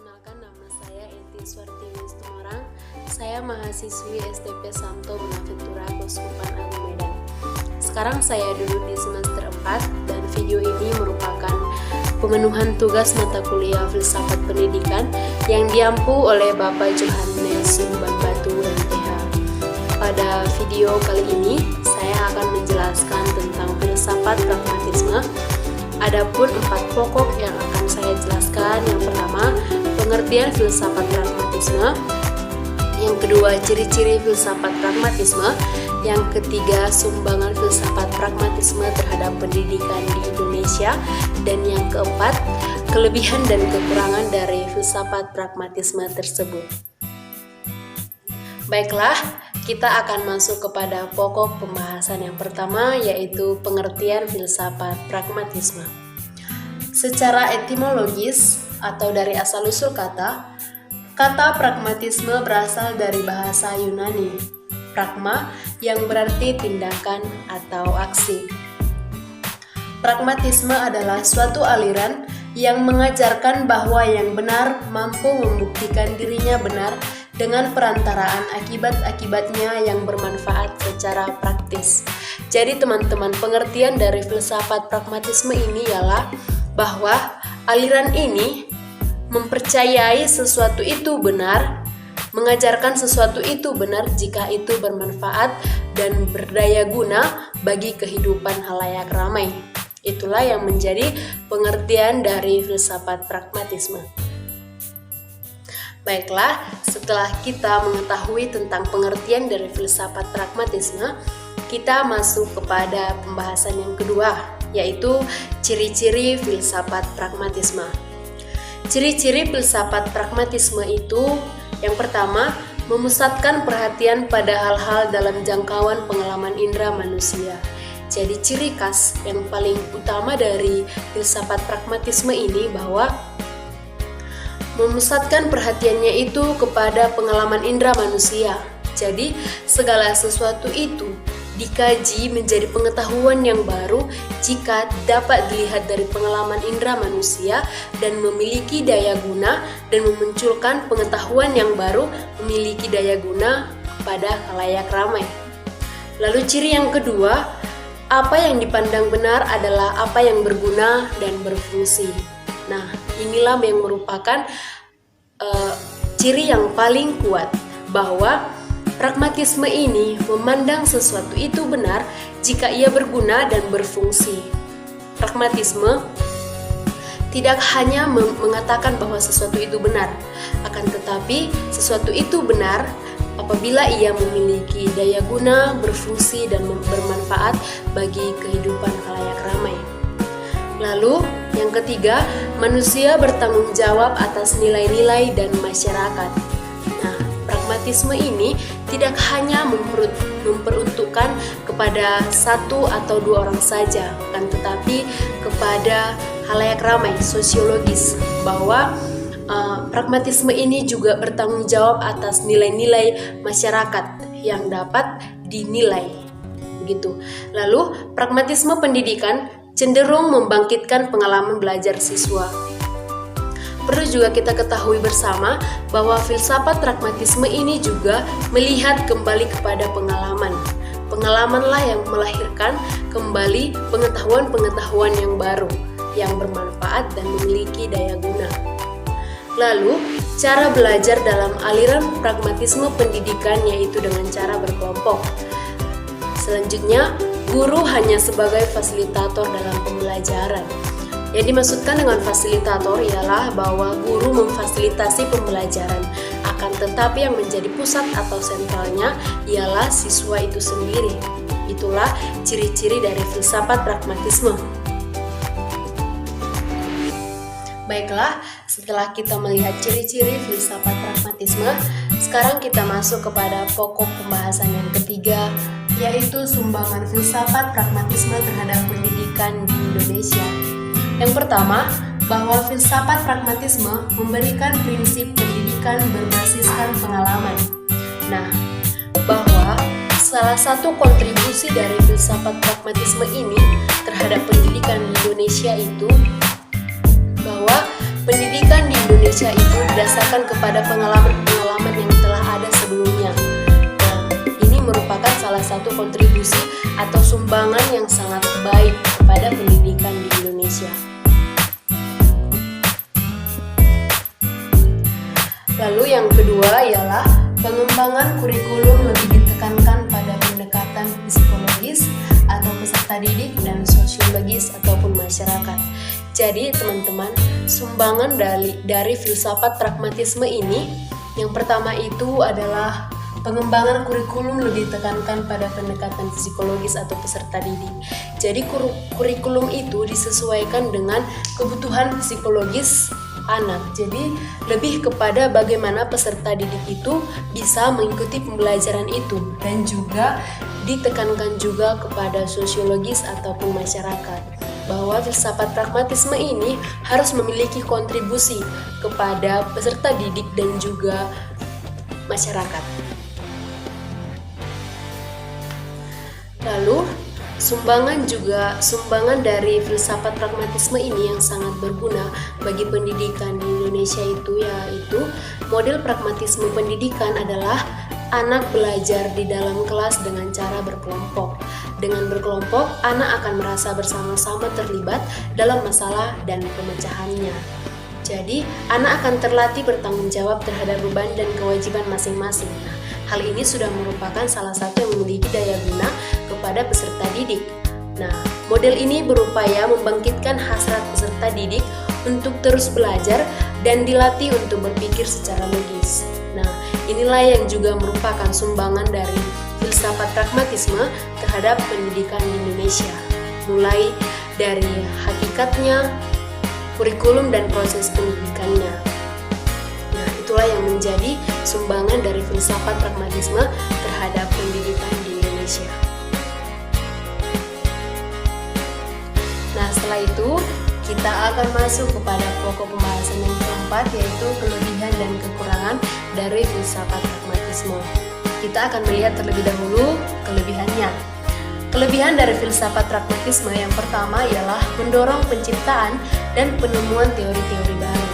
Perkenalkan, nama saya Eti Swartiwi Tumarang. Saya mahasiswi STP Santo Bonaventura Keuskupan Agung Medan. Sekarang saya duduk di semester 4 dan video ini merupakan pemenuhan tugas mata kuliah Filsafat Pendidikan yang diampu oleh Bapak Johannes Batu MPH. Pada video kali ini saya akan menjelaskan tentang filsafat pragmatisme. Adapun 4 pokok yang akan saya jelaskan. Yang pertama, pengertian filsafat pragmatisme. Yang kedua, ciri-ciri filsafat pragmatisme. Yang ketiga, sumbangan filsafat pragmatisme terhadap pendidikan di Indonesia. Dan yang keempat, kelebihan dan kekurangan dari filsafat pragmatisme tersebut. Baiklah, kita akan masuk kepada pokok pembahasan yang pertama, yaitu pengertian filsafat pragmatisme. Secara etimologis atau dari asal-usul kata pragmatisme berasal dari bahasa Yunani, pragma yang berarti tindakan atau aksi. Pragmatisme adalah suatu aliran yang mengajarkan bahwa yang benar mampu membuktikan dirinya benar dengan perantaraan akibat-akibatnya yang bermanfaat secara praktis. Jadi teman-teman, pengertian dari filsafat pragmatisme ini ialah bahwa aliran ini mempercayai sesuatu itu benar, mengajarkan sesuatu itu benar jika itu bermanfaat dan berdaya guna bagi kehidupan halayak ramai. Itulah yang menjadi pengertian dari filsafat pragmatisme. Baiklah, setelah kita mengetahui tentang pengertian dari filsafat pragmatisme, kita masuk kepada pembahasan yang kedua, yaitu ciri-ciri filsafat pragmatisme. Ciri-ciri filsafat pragmatisme itu, yang pertama, memusatkan perhatian pada hal-hal dalam jangkauan pengalaman indera manusia. Jadi ciri khas yang paling utama dari filsafat pragmatisme ini bahwa memusatkan perhatiannya itu kepada pengalaman indera manusia. Jadi segala sesuatu itu dikaji menjadi pengetahuan yang baru jika dapat dilihat dari pengalaman indera manusia dan memiliki daya guna dan memunculkan pengetahuan yang baru memiliki daya guna pada khalayak ramai. Lalu ciri yang kedua, apa yang dipandang benar adalah apa yang berguna dan berfungsi. Nah, inilah yang merupakan ciri yang paling kuat bahwa pragmatisme ini memandang sesuatu itu benar jika ia berguna dan berfungsi. Pragmatisme tidak hanya mengatakan bahwa sesuatu itu benar, akan tetapi sesuatu itu benar apabila ia memiliki daya guna, berfungsi, dan bermanfaat bagi kehidupan khalayak ramai. Lalu, yang ketiga, manusia bertanggung jawab atas nilai-nilai dan masyarakat. Nah, pragmatisme ini tidak hanya memperuntukkan kepada satu atau dua orang saja, kan, tetapi kepada khalayak ramai, sosiologis, bahwa pragmatisme ini juga bertanggung jawab atas nilai-nilai masyarakat yang dapat dinilai. Begitu. Lalu, pragmatisme pendidikan cenderung membangkitkan pengalaman belajar siswa. Perlu juga kita ketahui bersama bahwa filsafat pragmatisme ini juga melihat kembali kepada pengalaman. Pengalamanlah yang melahirkan kembali pengetahuan-pengetahuan yang baru, yang bermanfaat dan memiliki daya guna. Lalu, cara belajar dalam aliran pragmatisme pendidikan yaitu dengan cara berkelompok. Selanjutnya, guru hanya sebagai fasilitator dalam pembelajaran. Yang dimaksudkan dengan fasilitator ialah bahwa guru memfasilitasi pembelajaran, akan tetapi yang menjadi pusat atau sentralnya ialah siswa itu sendiri. Itulah ciri-ciri dari filsafat pragmatisme. Baiklah, setelah kita melihat ciri-ciri filsafat pragmatisme, sekarang kita masuk kepada pokok pembahasan yang ketiga, yaitu sumbangan filsafat pragmatisme terhadap pendidikan di Indonesia. Yang pertama, bahwa filsafat pragmatisme memberikan prinsip pendidikan berbasiskan pengalaman. Nah, bahwa salah satu kontribusi dari filsafat pragmatisme ini terhadap pendidikan di Indonesia itu bahwa pendidikan di Indonesia Indonesia itu didasarkan kepada pengalaman-pengalaman yang telah ada sebelumnya. Nah, ini merupakan salah satu kontribusi atau sumbangan yang sangat baik kepada pendidikan di Indonesia. Lalu yang kedua ialah pengembangan kurikulum lebih ditekankan pada pendekatan psikologis atau peserta didik dan sosiologis ataupun masyarakat. Jadi teman-teman, sumbangan dari filsafat pragmatisme ini yang pertama itu adalah pengembangan kurikulum lebih ditekankan pada pendekatan psikologis atau peserta didik. Jadi kurikulum itu disesuaikan dengan kebutuhan psikologis anak. Jadi lebih kepada bagaimana peserta didik itu bisa mengikuti pembelajaran itu, dan juga ditekankan juga kepada sosiologis ataupun masyarakat, bahwa filsafat pragmatisme ini harus memiliki kontribusi kepada peserta didik dan juga masyarakat. Lalu sumbangan dari filsafat pragmatisme ini yang sangat berguna bagi pendidikan di Indonesia itu yaitu model pragmatisme pendidikan adalah anak belajar di dalam kelas dengan cara berkelompok. Dengan berkelompok, anak akan merasa bersama-sama terlibat dalam masalah dan pemecahannya. Jadi, anak akan terlatih bertanggung jawab terhadap beban dan kewajiban masing-masing. Nah, hal ini sudah merupakan salah satu yang memiliki daya guna kepada peserta didik. Nah, model ini berupaya membangkitkan hasrat peserta didik untuk terus belajar dan dilatih untuk berpikir secara logis. Nah, inilah yang juga merupakan sumbangan dari filsafat pragmatisme terhadap pendidikan di Indonesia, mulai dari hakikatnya, kurikulum dan proses pendidikannya. Nah, itulah yang menjadi sumbangan dari filsafat pragmatisme terhadap pendidikan di Indonesia. Nah, setelah itu kita akan masuk kepada pokok pembahasan yang keempat, yaitu kelebihan dan kekurangan dari filsafat pragmatisme. Kita akan melihat terlebih dahulu kelebihannya. Kelebihan dari filsafat pragmatisme yang pertama ialah mendorong penciptaan dan penemuan teori-teori baru.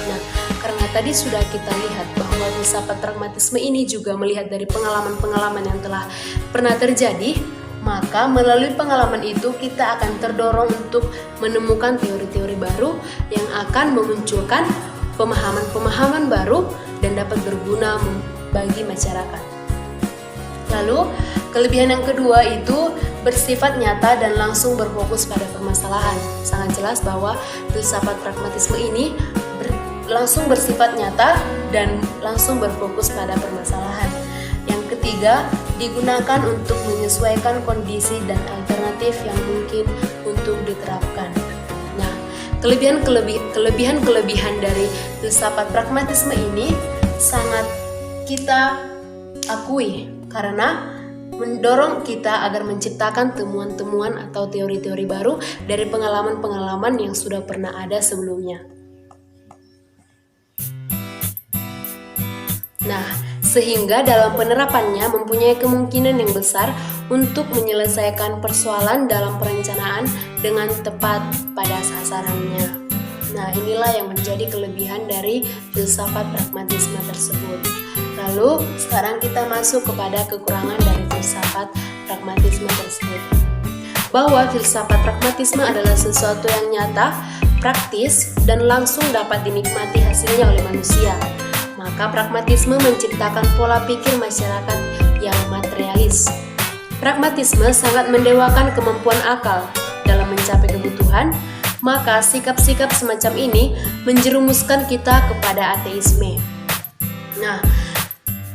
Nah, karena tadi sudah kita lihat bahwa filsafat pragmatisme ini juga melihat dari pengalaman-pengalaman yang telah pernah terjadi, maka melalui pengalaman itu kita akan terdorong untuk menemukan teori-teori baru yang akan memunculkan pemahaman-pemahaman baru dan dapat berguna bagi masyarakat. Lalu, kelebihan yang kedua itu bersifat nyata dan langsung berfokus pada permasalahan. Sangat jelas bahwa filsafat pragmatisme ini langsung bersifat nyata dan langsung berfokus pada permasalahan. Yang ketiga, digunakan untuk menyesuaikan kondisi dan alternatif yang mungkin untuk diterapkan. Nah, kelebihan dari filsafat pragmatisme ini sangat kita akui karena mendorong kita agar menciptakan temuan-temuan atau teori-teori baru dari pengalaman-pengalaman yang sudah pernah ada sebelumnya. Nah, sehingga dalam penerapannya mempunyai kemungkinan yang besar untuk menyelesaikan persoalan dalam perencanaan dengan tepat pada sasarannya. Nah, inilah yang menjadi kelebihan dari filsafat pragmatisme tersebut. Lalu, sekarang kita masuk kepada kekurangan dari filsafat pragmatisme tersebut. Bahwa filsafat pragmatisme adalah sesuatu yang nyata, praktis, dan langsung dapat dinikmati hasilnya oleh manusia. Maka pragmatisme menciptakan pola pikir masyarakat yang materialis. Pragmatisme sangat mendewakan kemampuan akal dalam mencapai kebutuhan, maka sikap-sikap semacam ini menjerumuskan kita kepada ateisme. Nah,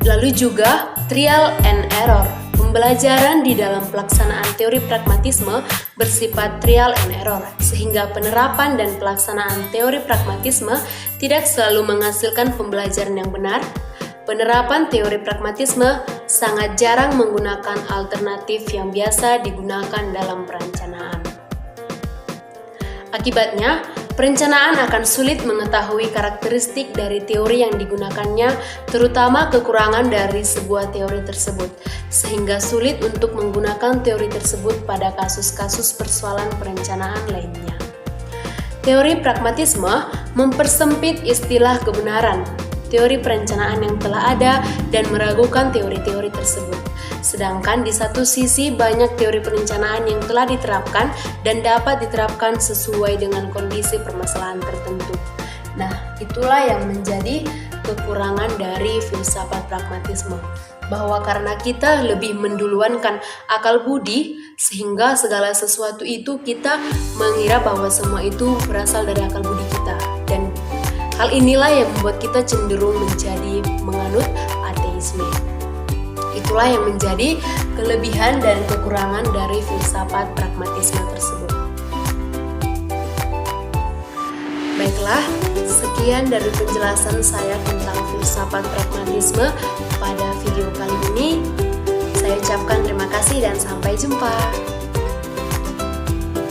lalu juga trial and error. Pembelajaran di dalam pelaksanaan teori pragmatisme bersifat trial and error, sehingga penerapan dan pelaksanaan teori pragmatisme tidak selalu menghasilkan pembelajaran yang benar. Penerapan teori pragmatisme sangat jarang menggunakan alternatif yang biasa digunakan dalam perencanaan. Akibatnya, perencanaan akan sulit mengetahui karakteristik dari teori yang digunakannya, terutama kekurangan dari sebuah teori tersebut, sehingga sulit untuk menggunakan teori tersebut pada kasus-kasus persoalan perencanaan lainnya. Teori pragmatisme mempersempit istilah kebenaran, teori perencanaan yang telah ada dan meragukan teori-teori tersebut. Sedangkan di satu sisi banyak teori perencanaan yang telah diterapkan dan dapat diterapkan sesuai dengan kondisi permasalahan tertentu. Nah, itulah yang menjadi kekurangan dari filsafat pragmatisme, bahwa karena kita lebih menduluankan akal budi, sehingga segala sesuatu itu kita mengira bahwa semua itu berasal dari akal budi kita. Dan hal inilah yang membuat kita cenderung menjadi menganut ateisme. Itulah yang menjadi kelebihan dan kekurangan dari filsafat pragmatisme tersebut. Baiklah, sekian dari penjelasan saya tentang filsafat pragmatisme pada video kali ini. Saya ucapkan terima kasih dan sampai jumpa.